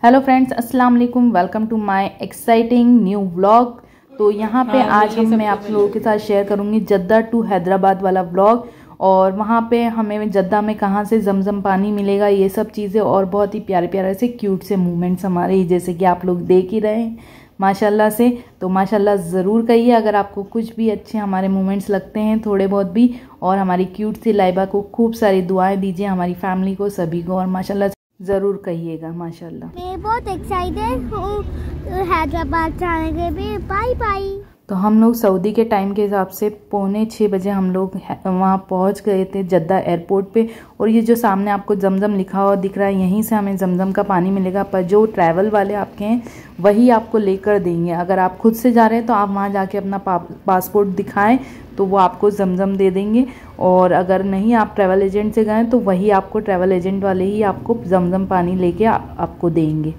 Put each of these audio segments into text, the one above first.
Hello friends, अस्सलाम वालेकुम। Welcome to my exciting new vlog. तो यहाँ पे आज मैं आप लोगों के साथ शेयर करूँगी जद्दा टू हैदराबाद वाला व्लॉग। और वहाँ पे हमें जद्दा में कहाँ से जमजम पानी मिलेगा, ये सब चीज़ें और बहुत ही प्यारे प्यारे से क्यूट से मूवमेंट्स हमारे, जैसे कि आप लोग देख ही रहे हैं माशाल्लाह से। तो माशाल्लाह ज़रूर कहिए अगर आपको कुछ भी अच्छे हमारे मूवमेंट्स लगते हैं, थोड़े बहुत भी। और हमारी क्यूट सी लाइबा को खूब सारी दुआएं दीजिए, हमारी फैमिली को, सभी को। और माशाल्लाह ज़रूर कहिएगा माशाल्लाह। मैं बहुत एक्साइटेड हूँ हैदराबाद जाने के लिए। Bye bye. तो हम लोग सऊदी के टाइम के हिसाब से 5:45 बजे हम लोग वहाँ पहुँच गए थे जद्दा एयरपोर्ट पे। और ये जो सामने आपको जमजम लिखा हुआ दिख रहा है, यहीं से हमें जमजम का पानी मिलेगा। पर जो ट्रैवल वाले आपके हैं वही आपको लेकर देंगे। अगर आप खुद से जा रहे हैं तो आप वहाँ जाके अपना पासपोर्ट दिखाएं तो वो आपको जमजम दे देंगे। और अगर नहीं, आप ट्रैवल एजेंट से गए तो वही आपको, ट्रैवल एजेंट वाले ही आपको जमजम पानी लेके आपको देंगे।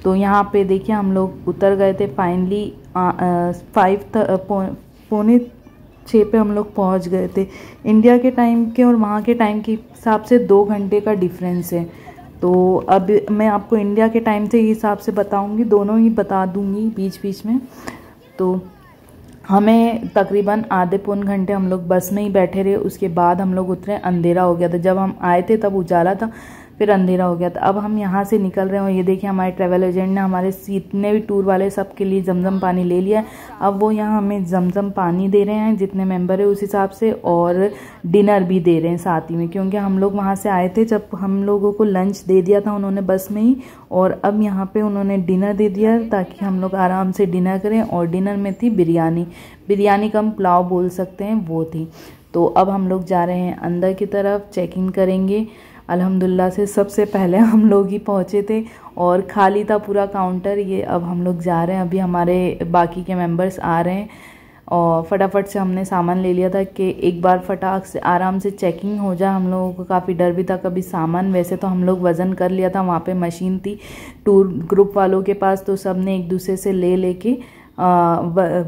तो यहाँ पे देखिए हम लोग उतर गए थे फाइनली। 5:45 पे हम लोग पहुँच गए थे। इंडिया के टाइम के और वहाँ के टाइम के हिसाब से 2 घंटे का डिफरेंस है। तो अब मैं आपको इंडिया के टाइम से हिसाब से बताऊँगी, दोनों ही बता दूँगी बीच बीच में। तो हमें तकरीबन आधे पौन घंटे हम लोग बस में ही बैठे रहे। उसके बाद हम लोग उतरे, अंधेरा हो गया था। जब हम आए थे तब उजाला था, फिर अंधेरा हो गया था। अब हम यहाँ से निकल रहे हैं और ये देखिए हमारे ट्रैवल एजेंट ने हमारे जितने भी टूर वाले सबके लिए जमजम पानी ले लिया है। अब वो यहाँ हमें जमजम पानी दे रहे हैं जितने मेंबर है उस हिसाब से, और डिनर भी दे रहे हैं साथ ही में। क्योंकि हम लोग वहाँ से आए थे जब हम लोगों को लंच दे दिया था उन्होंने बस में ही, और अब यहाँ पे उन्होंने डिनर दे दिया ताकि हम लोग आराम से डिनर करें। और डिनर में थी बिरयानी कम पुलाव बोल सकते हैं, वो थी। तो अब हम लोग जा रहे हैं अंदर की तरफ, चेक इन करेंगे। अल्हम्दुलिल्लाह से सबसे पहले हम लोग ही पहुँचे थे और खाली था पूरा काउंटर। ये अब हम लोग जा रहे हैं, अभी हमारे बाकी के मेंबर्स आ रहे हैं। और फटाफट से हमने सामान ले लिया था कि एक बार फटाक से आराम से चेकिंग हो जाए। हम लोगों को काफ़ी डर भी था कभी सामान, वैसे तो हम लोग वज़न कर लिया था, वहाँ पे मशीन थी टूर ग्रुप वालों के पास, तो सब ने एक दूसरे से ले के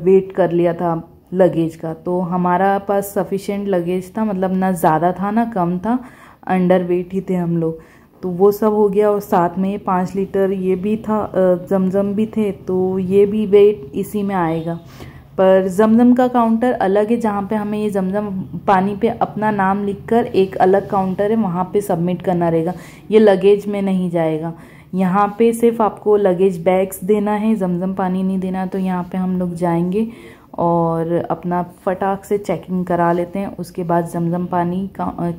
वेट कर लिया था लगेज का। तो हमारा पास सफिशेंट लगेज था, मतलब ना ज़्यादा था ना कम था, अंडर वेट ही थे हम लोग। तो वो सब हो गया। और साथ में 5 लीटर ये भी था, जमजम भी थे, तो ये भी वेट इसी में आएगा। पर जमजम का काउंटर अलग है, जहाँ पे हमें ये जमजम पानी पे अपना नाम लिखकर एक अलग काउंटर है, वहाँ पे सबमिट करना रहेगा। ये लगेज में नहीं जाएगा। यहाँ पे सिर्फ आपको लगेज बैग्स देना है, जमजम पानी नहीं देना। तो यहाँ पे हम लोग जाएंगे और अपना फटाक से चेकिंग करा लेते हैं। उसके बाद जमजम पानी का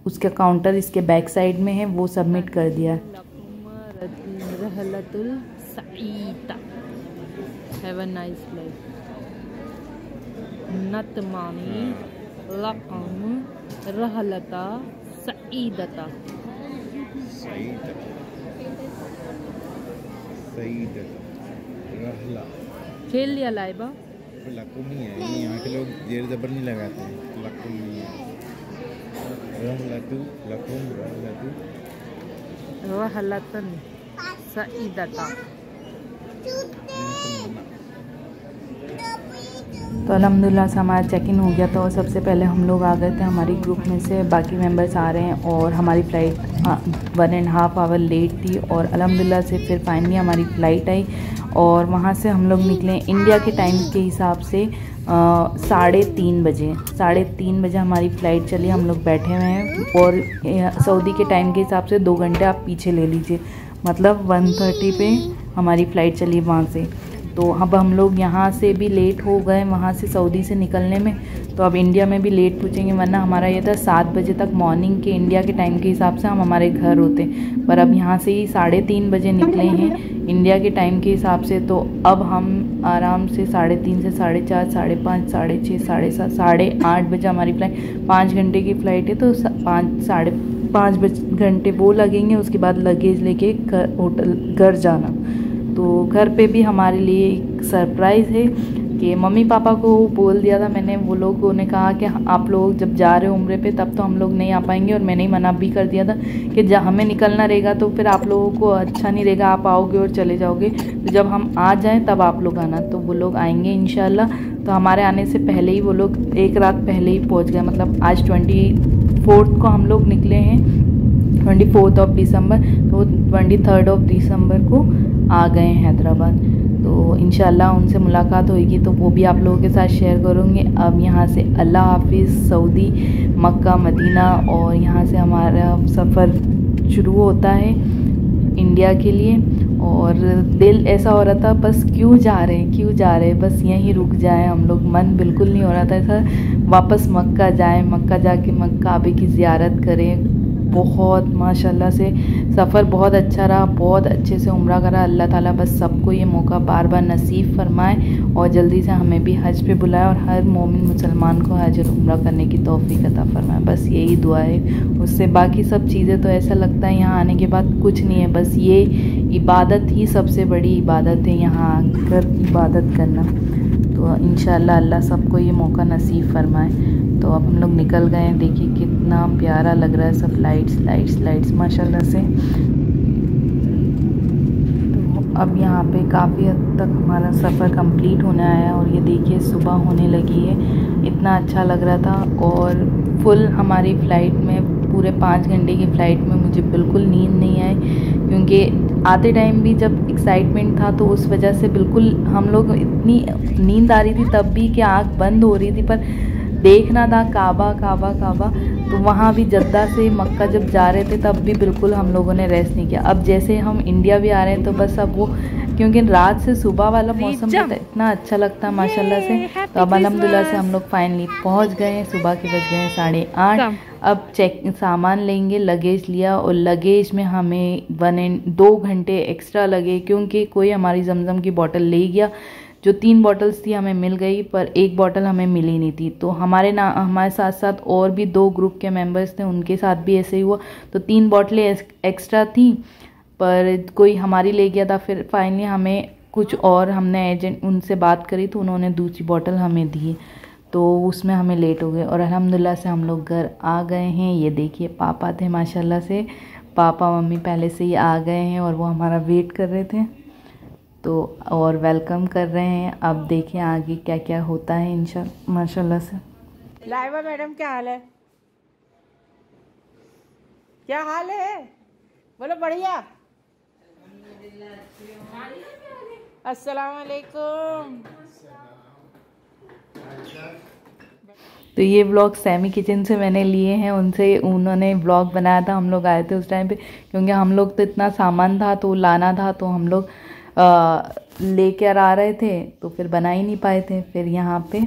उसका काउंटर इसके बैक साइड में है, वो सबमिट कर दिया है। Have a nice life. नतमामी लकम रहलता सईदता। खेल लिया लाइबा। लकुम नहीं है, यहाँ के लोग जेर जबर नहीं लगाते हैं, लकुम नहीं है। रहलतु लकुम रहलतन सईदता। तो अल्हम्दुलिल्लाह से हमारा चेक इन हो गया था। और सबसे पहले हम लोग आ गए थे, हमारी ग्रुप में से बाकी मेंबर्स आ रहे हैं। और हमारी फ़्लाइट 1.5 आवर लेट थी, और अल्हम्दुलिल्लाह से फिर फाइनली हमारी फ़्लाइट आई। और वहाँ से हम लोग निकले इंडिया के टाइम के हिसाब से 3:30 बजे। 3:30 बजे हमारी फ़्लाइट चली, हम लोग बैठे हुए हैं। और सऊदी के टाइम के हिसाब से 2 घंटे आप पीछे ले लीजिए, मतलब 1:30 पे हमारी फ़्लाइट चली वहाँ से। तो अब हम लोग यहाँ से भी लेट हो गए, वहाँ से सऊदी से निकलने में। तो अब इंडिया में भी लेट पूछेंगे, वरना हमारा ये था 7 बजे तक मॉर्निंग के इंडिया के टाइम के हिसाब से हम हमारे घर होते। पर अब यहाँ से ही 3:30 बजे निकले हैं इंडिया के टाइम के हिसाब से। तो अब हम आराम से 3:30 से 4:30, 5:30, 6:30, 7:30, 8:30 बजे हमारी फ़्लाइट, 5 घंटे की फ़्लाइट है। तो 5 घंटे वो लगेंगे। उसके बाद लगेज लेके घर जाना। तो घर पे भी हमारे लिए एक सरप्राइज़ है कि मम्मी पापा को बोल दिया था मैंने, वो लोगों ने कहा कि आप लोग जब जा रहे हो उम्रे पे तब तो हम लोग नहीं आ पाएंगे। और मैंने ही मना भी कर दिया था कि जब हमें निकलना रहेगा तो फिर आप लोगों को अच्छा नहीं रहेगा, आप आओगे और चले जाओगे। तो जब हम आ जाएं तब आप लोग आना। तो वो लोग आएंगे इंशाल्लाह। तो हमारे आने से पहले ही वो लोग 1 रात पहले ही पहुँच गए, मतलब आज 24 को हम लोग निकले हैं 24 ऑफ दिसंबर, तो 23 ऑफ दिसंबर को आ गए हैदराबाद। तो इंशाल्लाह उनसे मुलाकात होगी तो वो भी आप लोगों के साथ शेयर करूँगी। अब यहाँ से अल्लाह हाफिज़, सऊदी, मक्का, मदीना, और यहाँ से हमारा सफ़र शुरू होता है इंडिया के लिए। और दिल ऐसा हो रहा था बस क्यों जा रहे हैं, बस यहीं रुक जाएं हम लोग। मन बिल्कुल नहीं हो रहा था ऐसा वापस मक्का जाएं, मक्का जाके काबे की ज़ियारत करें। बहुत माशाल्लाह से सफ़र बहुत अच्छा रहा, बहुत अच्छे से उम्रा करा। अल्लाह ताला बस सबको ये मौका बार बार नसीब फरमाए और जल्दी से हमें भी हज पे बुलाए और हर मोमिन मुसलमान को हज और उम्रा करने की तौफीक अता फरमाए। बस यही दुआ है, उससे बाकी सब चीज़ें तो ऐसा लगता है यहाँ आने के बाद कुछ नहीं है। बस ये इबादत ही सबसे बड़ी इबादत है, यहाँ आकर इबादत करना। तो इंशाअल्लाह अल्लाह सबको ये मौका नसीब फरमाए। तो अब हम लोग निकल गए हैं, देखिए कितना प्यारा लग रहा है सब, लाइट्स माशाल्लाह से। तो अब यहाँ पे काफ़ी हद तक हमारा सफ़र कंप्लीट होने आया और ये देखिए सुबह होने लगी है। इतना अच्छा लग रहा था। और फुल हमारी फ़्लाइट में, पूरे 5 घंटे की फ़्लाइट में मुझे बिल्कुल नींद नहीं आई, क्योंकि आते टाइम भी जब एक्साइटमेंट था तो उस वजह से बिल्कुल हम लोग, इतनी नींद आ रही थी तब भी कि आँख बंद हो रही थी, पर देखना था काबा। तो वहाँ भी जद्दा से मक्का जब जा रहे थे तब भी बिल्कुल हम लोगों ने रेस्ट नहीं किया। अब जैसे हम इंडिया भी आ रहे हैं तो बस अब वो, क्योंकि रात से सुबह वाला मौसम भी इतना अच्छा लगता है माशाल्लाह से। तो अब अल्हम्दुलिल्लाह से हम लोग फाइनली पहुँच गए हैं। सुबह के बज गए 8:30। अब सामान लेंगे, लगेज लिया और लगेज में हमें 2 घंटे एक्स्ट्रा लगे, क्योंकि कोई हमारी जमजम की बोतल ले गया। जो 3 बॉटल्स थी हमें मिल गई, पर 1 बॉटल हमें मिली नहीं थी। तो हमारे साथ साथ और भी 2 ग्रुप के मेंबर्स थे, उनके साथ भी ऐसे ही हुआ। तो 3 बॉटलें एक्स्ट्रा थी, पर कोई हमारी ले गया था। फिर फाइनली हमें कुछ और, हमने एजेंट उनसे बात करी तो उन्होंने दूसरी बॉटल हमें दी, तो उसमें हमें लेट हो गए। और अल्हम्दुलिल्लाह से हम लोग घर आ गए हैं। ये देखिए पापा थे माशाल्लाह से, पापा मम्मी पहले से ही आ गए हैं और वो हमारा वेट कर रहे थे, तो और वेलकम कर रहे हैं। अब देखें आगे क्या क्या होता है इंशाल्लाह माशाल्लाह से। लाइबा मैडम क्या हाल है? क्या हाल है? बोलो बढ़िया। अस्सलाम वालेकुम। तो ये व्लॉग सैमी किचन से मैंने लिए हैं, उन्होंने व्लॉग बनाया था। हम लोग आए थे उस टाइम पे, क्योंकि हम लोग तो इतना सामान था तो लाना था, तो हम लोग लेकर आ रहे थे, तो फिर बना ही नहीं पाए थे। फिर यहाँ पे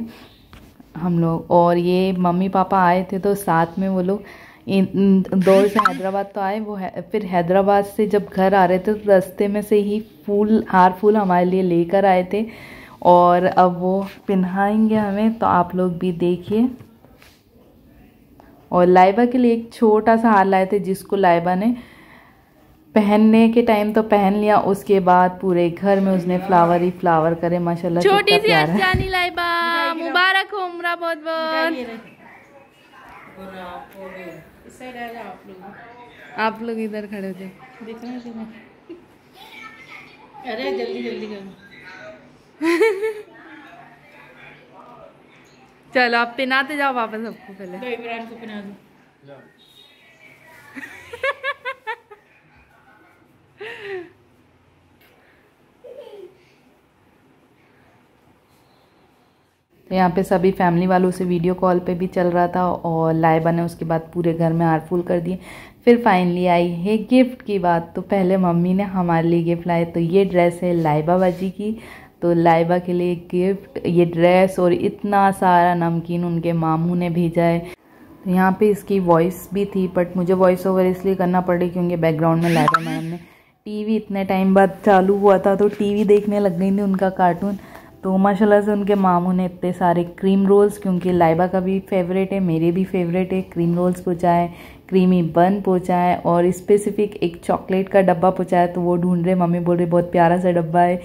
हम लोग और ये मम्मी पापा आए थे, तो साथ में वो लोग दौड़ से हैदराबाद तो आए। फिर हैदराबाद से जब घर आ रहे थे तो रास्ते में से ही हार फूल हमारे लिए लेकर आए थे, और अब वो पहनाएंगे हमें, तो आप लोग भी देखिए। और लाइबा के लिए एक छोटा सा हार लाए थे, जिसको लाइबा ने पहनने के टाइम तो पहन लिया, उसके बाद पूरे घर में उसने फ्लावर ही फ्लावर करे माशाल्लाह। छोटी सी अचानी लाइबा, मुबारक हो उम्रा बहुत बहुत। आप लोग इधर खड़े हो जाओ, अरे जल्दी जल्दी करो। चलो आप पिनाते जाओ वापस सबको, पहले इमरान को पिना दो। तो यहाँ पे सभी फैमिली वालों से वीडियो कॉल पे भी चल रहा था, और लाइबा ने उसके बाद पूरे घर में हार फूल कर दिए। फिर फाइनली आई है गिफ्ट की बात। तो पहले मम्मी ने हमारे लिए गिफ्ट लाए, तो ये ड्रेस है लाइबा बाजी की। तो लाइबा के लिए गिफ्ट ये ड्रेस और इतना सारा नमकीन उनके मामू ने भेजा है। तो यहाँ पे इसकी वॉइस भी थी, बट मुझे वॉइस ओवर इसलिए करना पड़ी क्योंकि बैकग्राउंड में लाइबा मैडम ने टीवी इतने टाइम बाद चालू हुआ था, तो टीवी देखने लग गई थी उनका कार्टून। तो माशाल्लाह से उनके मामू ने इतने सारे क्रीम रोल्स, क्योंकि लाइबा का भी फेवरेट है, मेरे भी फेवरेट है, क्रीम रोल्स पहुँचाए, क्रीमी बन पहुँचाए, और स्पेसिफिक एक चॉकलेट का डब्बा पहुँचाया। तो वो ढूंढ रहे, मम्मी बोल रही बहुत प्यारा सा डब्बा है,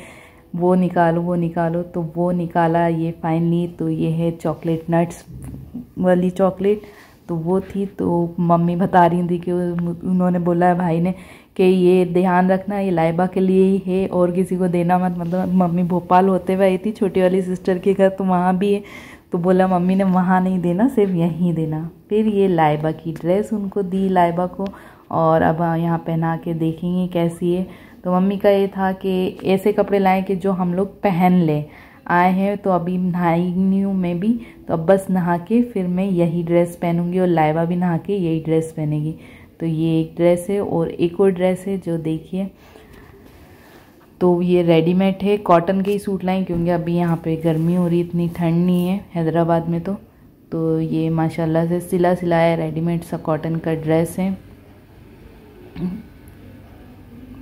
वो निकालो। तो वो निकाला ये फाइनली। तो ये है चॉकलेट, नट्स वाली चॉकलेट, तो वो थी। तो मम्मी बता रही थी कि उन्होंने बोला है भाई ने कि ये ध्यान रखना, ये लाइबा के लिए ही है और किसी को देना मत। मतलब मम्मी भोपाल होते हुए आई थी छोटी वाली सिस्टर के घर, तो वहाँ भी है, तो बोला मम्मी ने वहाँ नहीं देना, सिर्फ यहीं देना। फिर ये लाइबा की ड्रेस उनको दी लाइबा को, और अब यहाँ पहना के देखेंगे कैसी है। तो मम्मी का ये था कि ऐसे कपड़े लाएं कि जो हम लोग पहन लें। आए हैं तो अभी नहाई नहीं हूँ मैं भी, तो अब बस नहा के फिर मैं यही ड्रेस पहनूंगी और लाइबा भी नहा के यही ड्रेस पहनेगी। तो ये एक ड्रेस है और एक और ड्रेस है जो देखिए, तो ये रेडीमेड है, कॉटन के ही सूट लाएं क्योंकि अभी यहाँ पे गर्मी हो रही, इतनी ठंड नहीं है हैदराबाद में। तो ये माशाल्लाह से सिला सिलाया रेडीमेड सा कॉटन का ड्रेस है।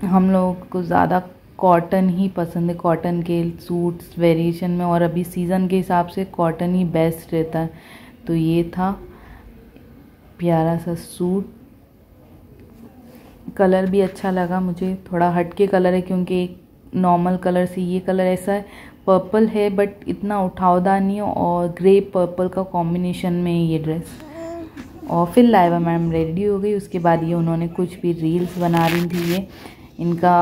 हम लोग को ज़्यादा कॉटन ही पसंद है, कॉटन के सूट्स वेरिएशन में, और अभी सीज़न के हिसाब से कॉटन ही बेस्ट रहता है। तो ये था प्यारा सा सूट, कलर भी अच्छा लगा मुझे, थोड़ा हटके कलर है क्योंकि नॉर्मल कलर से ये कलर ऐसा है, पर्पल है बट इतना उठावदार नहीं है, और ग्रे पर्पल का कॉम्बिनेशन में है ये ड्रेस। और फिर लाइबा मैम रेडी हो गई, उसके बाद ये उन्होंने कुछ भी रील्स बना रही थी। ये इनका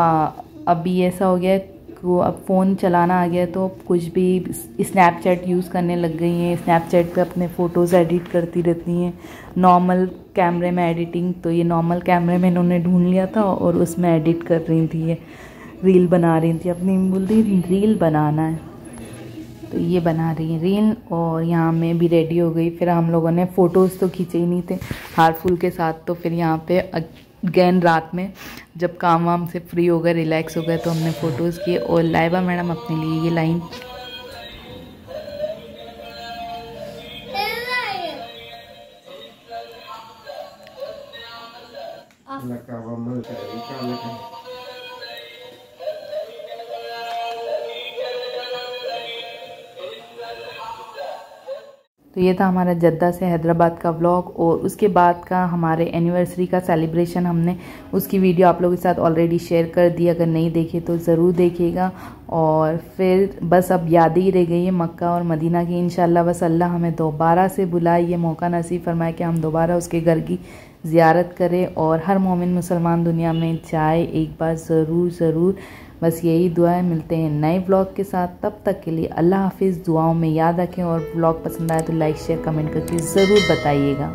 अभी ऐसा हो गया है वो अब फ़ोन चलाना आ गया, तो कुछ भी स्नैपचैट यूज़ करने लग गई हैं। स्नैपचैट पे अपने फ़ोटोज़ एडिट करती रहती हैं, नॉर्मल कैमरे में एडिटिंग। तो ये नॉर्मल कैमरे में इन्होंने ढूंढ लिया था और उसमें एडिट कर रही थी, ये रील बना रही थी अपनी, बोलती रील बनाना है तो ये बना रही हैं रील। और यहाँ मैं भी रेडी हो गई, फिर हम लोगों ने फ़ोटोज़ तो खींचे ही नहीं थे हार फूल के साथ, तो फिर यहाँ पे अगेन रात में जब काम वाम से फ्री हो गए, रिलैक्स हो गए, तो हमने फ़ोटोज़ किए। और लाइबा मैडम अपने लिए ये लाइन तो ये था हमारा जद्दा से हैदराबाद का व्लॉग। और उसके बाद का हमारे एनिवर्सरी का सेलिब्रेशन, हमने उसकी वीडियो आप लोगों के साथ ऑलरेडी शेयर कर दी, अगर नहीं देखे तो ज़रूर देखिएगा। और फिर बस अब यादें ही रह गई है मक्का और मदीना की। इंशाल्लाह बस अल्लाह हमें दोबारा से बुलाए, ये मौका नसीब फरमाए कि हम दोबारा उसके घर की ज़ियारत करें, और हर मोमिन मुसलमान दुनिया में जाए एक बार ज़रूर। बस यही दुआ है। मिलते हैं नए व्लॉग के साथ, तब तक के लिए अल्लाह हाफिज़। दुआओं में याद रखें, और व्लॉग पसंद आए तो लाइक शेयर कमेंट करके ज़रूर बताइएगा।